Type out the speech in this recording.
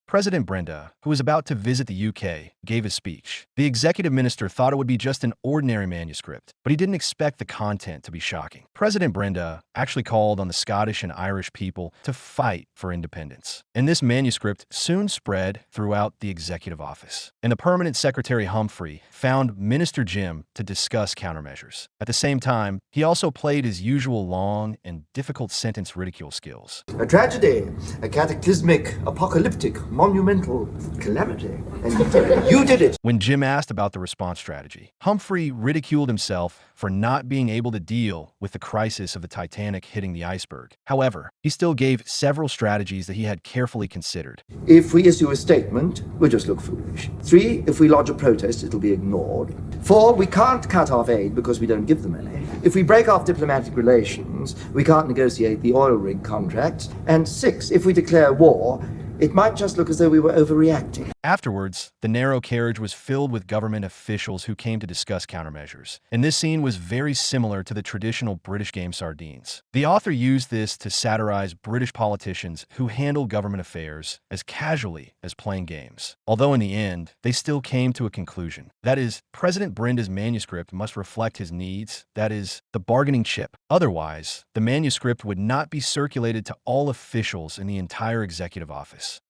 President Brenda, who was about to visit the UK, gave his speech. The executive minister thought it would be just an ordinary manuscript, but he didn't expect the content to be shocking. President Brenda actually called on the Scottish and Irish people to fight for independence. And this manuscript soon spread throughout the executive office. And the permanent secretary Humphrey found Minister Jim to discuss countermeasures. At the same time, he also played his usual long and difficult sentence ridicule skills. A tragedy, a cataclysmic, apocalyptic, monumental calamity. And you did it. When Jim asked about the response strategy, Humphrey ridiculed himself for not being able to deal with the crisis of the Titanic hitting the iceberg. However, he still gave several strategies that he had carefully considered. If we issue a statement, we'll just look foolish. 3, if we lodge a protest, it'll be ignored. 4, we can't cut off aid because we don't give them any. If we break off diplomatic relations, we can't negotiate the oil rig contract. And 6, if we declare war, it might just look as though we were overreacting. Afterwards, the narrow carriage was filled with government officials who came to discuss countermeasures. And this scene was very similar to the traditional British game Sardines. The author used this to satirize British politicians who handle government affairs as casually as playing games. Although in the end, they still came to a conclusion. That is, President Brenda's manuscript must reflect his needs, that is, the bargaining chip. Otherwise, the manuscript would not be circulated to all officials in the entire executive office.